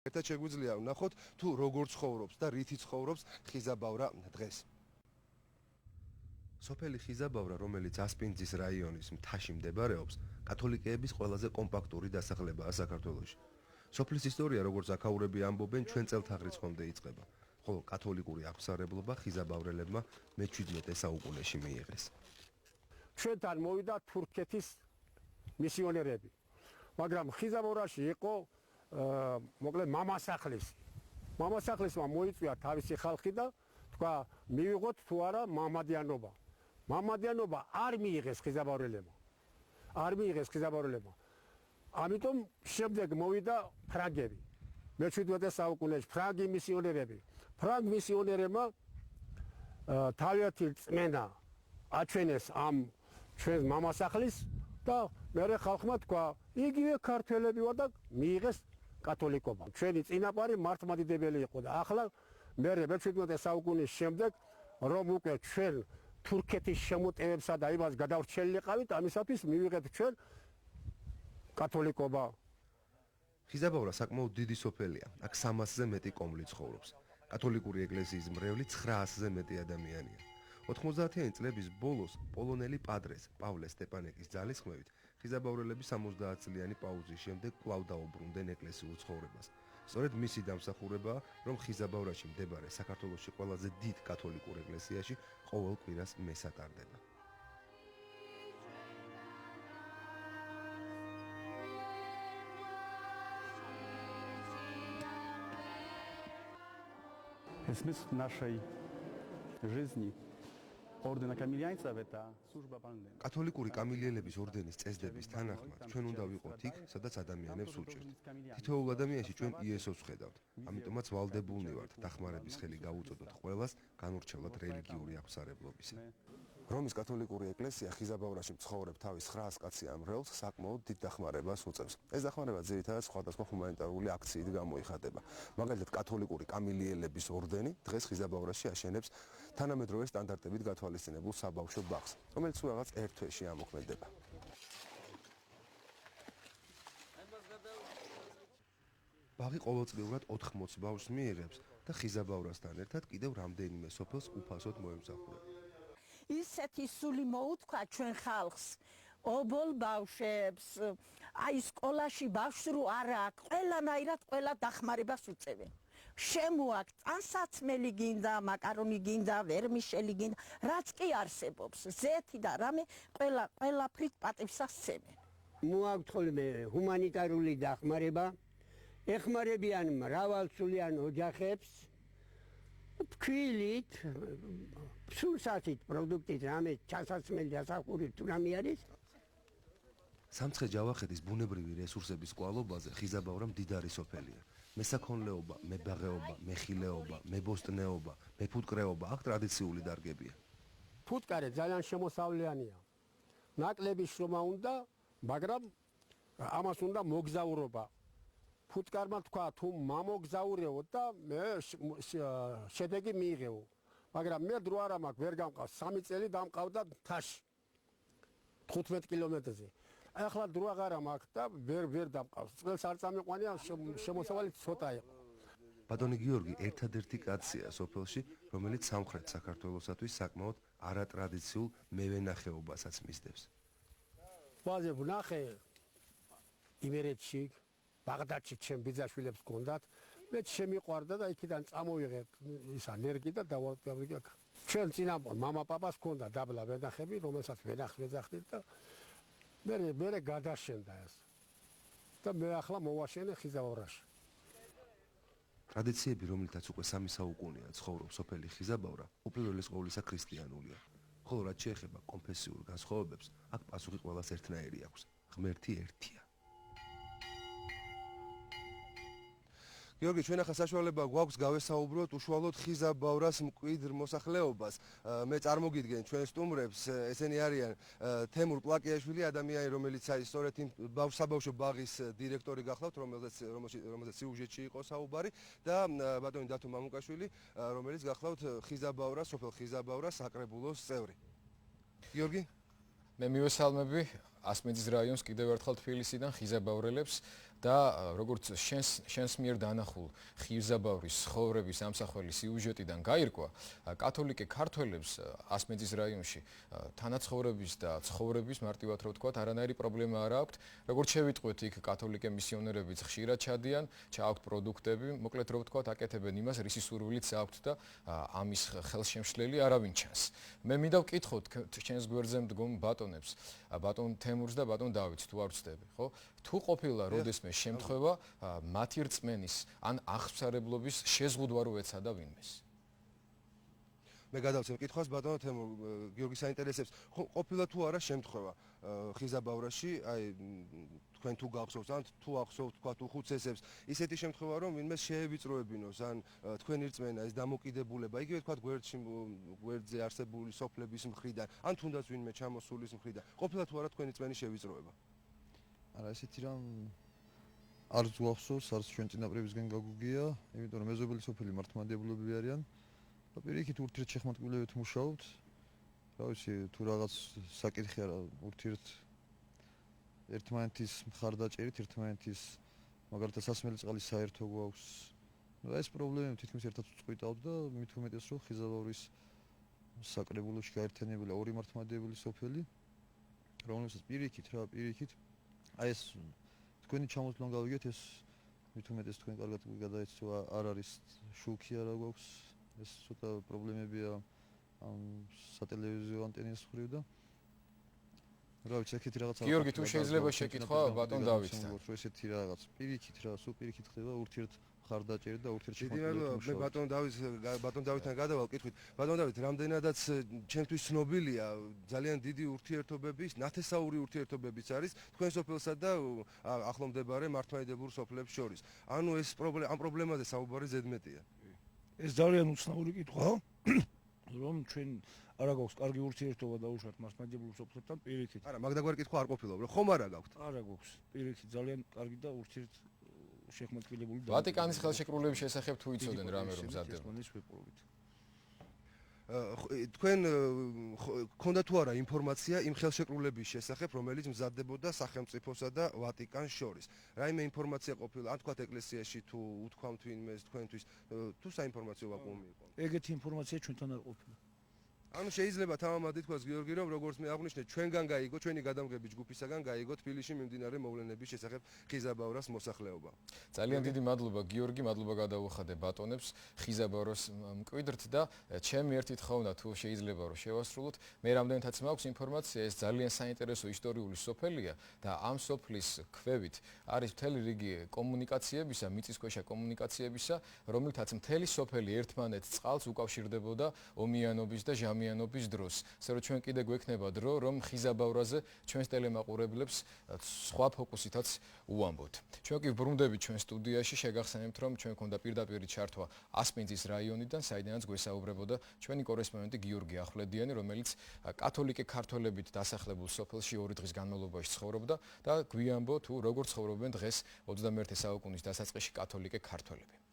ერთად შეგვიძლია ვნახოთ თუ როგორ ცხოვრობს და რითი ცხოვრობს ხიზაბავრა დღეს. სოფელი ხიზაბავრა, რომელიც ასპინძის რაიონის მთაში მდებარეობს, კათოლიკეების ყველაზე კომპაქტური დასახლებაა საქართველოში. სოფლის ისტორია, როგორც აქაურები ამბობენ, ჩვენ წელთაღრიცხვამდე იწყება, ხოლო კათოლიკური აღმსარებლობა ხიზაბავრელებმა მე-17 საუკუნეში მიიღეს. ჩვენთან მოვიდა თურქეთის მისიონერები, მაგრამ ხიზაბავრაში იყო მოკლედ მამასახლისმა მოიწვია თავისი ხალხი და თქვა მივიღოთ თუ არა მამადიანობა. მამადიანობა არ მიიღეს ხიზაბავრელებმა. ამიტომ შემდეგ მოვიდა ფრანგები. მე-17 საუკუნეში ფრანგი მისიონერები. ფრანგ მისიონერებმა თავიანთი წმენა აჩვენეს ამ ჩვენს მამასახლის და მერე ხალხმა თქვა იგივე ქართველები ვარ და მიიღეს კათოლიკობა. ჩვენი წინაპარი მართლმადიდებელი იყო და ახლა მე-17 საუკუნის შემდეგ რომ უკვე ჩვენ თურქეთის შემოტევებსა და იმას გადავრჩენილიყავით, ამისათვის მივიღეთ ჩვენ კათოლიკობა. ხიზაბავრა საკმაოდ დიდი სოფელია. აქ 300-ზე მეტი კომლი ცხოვრობს. კათოლიკური ეკლესიის მრევლი 900-ზე მეტი ადამიანია. 90-იანი წლების ბოლოს პოლონელი პადრეს პავლე სტეპანეკის ძალისხმევით ხიზაბავრელები 70 წლიანი პაუზის შემდეგ კვლავ დაუბრუნდნენ ეკლესიურ ცხოვრებას. სწორედ მისი დამსახურებაა, რომ ხიზაბავრაში მდებარე საქართველოში ყველაზე დიდ კათოლიკურ ეკლესიაში ყოველ კვირას მესა ტარდება. Смысл нашей жизни ордена камильянцев это служба больным. კათოლიკური კამილიელების ორდენის წესდების თანახმად ჩვენ უნდა ვიყოთ იქ, სადაც ადამიანებს უჭერთ. თითოეულ ადამიანში ჩვენ იესოს ვხედავთ. ამიტომაც ვალდებულნი ვართ დახმარების ხელი გავუწოდოთ ყველას განურჩევლად რელიგიური აღმსარებლობისა. რომის კათოლიკური ეკლესია ხიზაბავრაში მცხოვრებ თავის 900 კაციან მრევლს საკმაოდ დიდ დახმარებას უწევს. ეს დახმარება ძირითადად სხვადასხვა ჰუმანიტარული აქციით გამოიხატება. მაგალითად, კათოლიკური კამილიელების ორდენი დღეს ხიზაბავრაში აშენებს თანამედროვე სტანდარტებით გათვალისწინებულ საბავშვო ბაღს, რომელიც რაღაც ერთ თვეში ამოქმედება. ბაღი ყოველწლიურად 80 ბავშვს მიიღებს და ხიზაბავრასთან ერთად კიდევ რამდენიმე სოფელს უფასოდ მოემსახურება. ისეთი სული მოუთქვა ჩვენ ხალხს, ობოლ ბავშვებს, აი სკოლაში ბავშვს რო არა აქვს, ყველანაირად ყველა დახმარებას უწევენ. შემოაქვს ტანსაცმელი გინდა, მაკარონი გინდა, ვერმიშელი გინდა, რაც კი არსებობს, ზეთი და რამე ყველაფრით პატივსას სცემენ. მოაქვთ ხოლმე ჰუმანიტარული დახმარება, ეხმარებიან მრავალსულიან ოჯახებს, ფქვილით, სულსათით პროდუქტით, რამე ჩასაცმელი დასახურით თუ რამე არის. სამცხე-ჯავახეთის ბუნებრივი რესურსების კვალობაზე ხიზაბავრა მდიდარი სოფელია. მესაქონლეობა, მებაღეობა, მეხილეობა, მებოსტნეობა, მეფუტკრეობა აქ ტრადიციული დარგებია. ფუტკარე ძალიან შემოსავლიანია. ნაკლები შრომა უნდა, მაგრამ ამას უნდა მოგზაურობა. ფუტკარმა თქვა თუ მომგზაურეო და მე შედეგი მიიღეო. მაგრამ მე დრო არ მაქვს, ვერ გამყავს. 3 წელი დამყავდა მთაში. 15 კილომეტრზე. ახლა დრო აღარა მაქვს და ვერ დამყავს. წელს არ წამიყვანია, შემოსავალი ცოტა იყო. ბატონი გიორგი ერთადერთი კაცია სოფელში, რომელიც სამხრეთ საქართველოსათვის საკმაოდ არატრადიციულ მევენახეობასაც მისდევს. ვაზე ვნახე იმერეთში, ბაღდადში ჩემ ბიძაშვილებს გქონდათ, მე შემიყვარდა და იქიდან წამოვიღე ისა ნერგი და დავაგე. ჩვენ წინა მამა პაპას გქონდა დაბლა ვენახები, რომელსაც ვენახეთ და მე გადაშენდა ეს. და მე ახლა მოვაშენე ხიზაბავრაში. ტრადიციები, რომელთაც უკვე 3 საუკუნეა ცხოვრობს სოფელი ხიზაბავრა, უპირველეს ყოვლისა ქრისტიანულია. ხოლო რაც შეეხება კონფესიურ განსხვავებებს, აქ პასუხი ყველას ერთნაირი აქვს. ღმერთი ერთია. გიორგი, ჩვენ ახლა საშუალება გვაქვს გავესაუბროთ უშუალოდ ხიზაბავრას მკვიდრ მოსახლეობას. მე წარმოგიდგენ ჩვენ სტუმრებს, ესენი არიან თემურ პლაკიაშვილი, ადამიანი, რომელიც აი სწორედ იმ საბავშვო ბაღის დირექტორი გახლავთ, რომელზეც სიუჟეტში იყო საუბარი და ბატონი დათო მამუკაშვილი, რომელიც გახლავთ ხიზაბავრას, სოფელ ხიზაბავრას საკრებულოს წევრი. გიორგი, მე მივესალმები ასმეძის რაიონს კიდევ ერთხელ თბილისიდან ხიზაბავრელებს და როგორც შენს მიერ დანახულ ხიზაბავრის ცხოვრების ამსახველი სიუჟეტიდან გაირკვა, კათოლიკე ქართველებს ასმეძის რაიონში თანაცხოვრების და ცხოვრების მარტივად რო ვთქვათ, არანაირი პრობლემა არ აქვთ. როგორც შევიტყვეთ, იქ კათოლიკე მისიონერებიც ხშირად ჩადიან, ჩააქვთ პროდუქტები, მოკლედ რო ვთქვათ, აკეთებენ იმას, რისი სურვილიც აქვთ და ამის ხელშემშლელი არავინ ჩანს. მე მინდა ვკითხოთ ჩვენს გვერდზე მდგომ ბატონებს, ბატონ თემურს და ბატონ დავითს, თუ არ ვცდები, ხო? თუ ყოფილა როდესმე შემთხვევა მათი რწმენის ან აღსარებლობის შეზღუდვა რო ეცადა ვინმეს. მე გადავცემ კითხვას ბატონო თემურ გიორგი საინტერესებს ყოფილა თუ არა შემთხვევა ხიზაბავრაში აი თქვენ თუ გახსოვთ ან თუ ახსოვთ თქვა თუ ხუცესებს ისეთი შემთხვევა რომ ვინმე შეევიწროებინოს ან თქვენი რწმენა ეს დამოკიდებულება იგივე თქვა გვერდზე არსებული სოფლების მხრიდან ან თუნდაც ვინმე ჩამოსულის მხრიდან ყოფილა თუ არა თქვენი რწმენის შევიწროება არა ესეთი რამ არ გვახსოვს არც ჩვენ წინაპრებისგან გაგუგია იმიტომ რომ მეზობელი სოფელი მართლმადიდებლები არიან და პირიქით ურთიერთშეხმატკივრებით მუშაობთ რა ვიცი თუ რაღაც საკითხი არა ურთიერთ ერთმანეთის მხარდაჭერით ერთმანეთის მაგალითად სასმელი წყლის საერთო გვაქვს და ეს პრობლემები თითქმის ერთად წყვიტავთ და მით უმეტეს რომ ხიზაბავრის საკრებულოში გაერთიანებულა ორი მართლმადიდებელი სოფელი რომელსაც პირიქით აი ეს თქვენი ჩამოსვლამ გავიგეთ ეს მით უმეტეს თქვენ კარგად გადაეცვა არ არის შუქი არა გვაქვს ეს ცოტა პრობლემებია ამ სატელევიზიო ანტენის მხრივ და რა ვიცი ესეთი რაღაც გიორგი თუ შეიძლება შეკითხვა ბატონ დავითთან რომ ესეთი რაღაც პირიქით რა სულ პირიქით ხდება ურთიერთ მხარდაჭერი და მე ურთიერთშემოქმედება ბატონ დავითთან გადავალ კითხვით ბატონ დავით რამდენადაც ჩემთვის ცნობილია ძალიან დიდი ურთიერთობების ნათესაური ურთიერთობებიც არის თქვენ სოფელსა და ახლომდებარე მართლმადიდებელ სოფლებს შორის ანუ ეს ამ პრობლემაზე საუბარი ზედმეტია ეს ძალიან უცნაური კითხვაა რომ ჩვენ არა გვაქვს კარგი ურთიერთობა დაუშვათ მართლმადიდებელ სოფლებთან პირიქით არა მაგდაგვარი კითხვა არ ყოფილა რომ ხომ არა გაქვთ არა გვაქვს პირიქით ძალიან კარგი და ურთიერთ შეხმატკილებული ვატიკანის ხელშეკრულების შესახებ თუ იცოდენ რამე რომ მზადდება თქვენ ქონდა თუ არა ინფორმაცია იმ ხელშეკრულების შესახებ რომელიც მზადდებოდა სახელმწიფოსა და ვატიკანს შორის რაიმე ინფორმაცია ყოფილა ან თქვათ ეკლესიაში თუ უთქვამთ ვინმეს თქვენთვის თუ საინფორმაციო ვაკუუმი იყო ეგეთი ინფორმაცია ჩვენთან არ ყოფილა ანუ შეიძლება თამამად ითქვას გიორგი რომ როგორც მე აღვნიშნე ჩვენგან გაიგო ჩვენი გადამგები ჯგუფისაგან გაიგო თბილისში მიმდინარე მოვლენების შესახებ ხიზაბავრას მოსახლეობა ძალიან დიდი მადლობა გიორგი მადლობა გადაუხადე ბატონებს ხიზაბავრას მკვიდრთ და ჩემი ერთი თხოვნა თუ შეიძლება რომ შევასრულოთ მე რამდენადაც მაქვს ინფორმაცია ეს ძალიან საინტერესო ისტორიული სოფელია და ამ სოფლის ქვევით არის მთელი რიგი კომუნიკაციებისა მიწისქვეშა კომუნიკაციებისა რომელთაც მთელი სოფელი ერთმანეთს წყალს უკავშირდებოდა ომიანობის და ჟამიანობის დროს. ასე რომ ჩვენ კიდე გვექნება დრო რომ ხიზაბავრაზე ჩვენს ტელემაყურებლებს სხვა ფოკუსითაც უამბობთ. ჩვენ კი ბრუნდებით ჩვენ სტუდიაში შეგახსენებთ რომ ჩვენ გქონდა პირდაპირ ჩართვა ასპინძის რაიონიდან საიდანაც გვესაუბრებოდა ჩვენი კორესპონდენტი გიორგი ახვლედიანი რომელიც კათოლიკე ქართველებით დასახლებულ სოფელში 2 დღის განმავლობაში ცხოვრობდა და გვიამბო თუ როგორ ცხოვრობენ დღეს 21 საუკუნის დასაწყისში კათოლიკე ქართველები.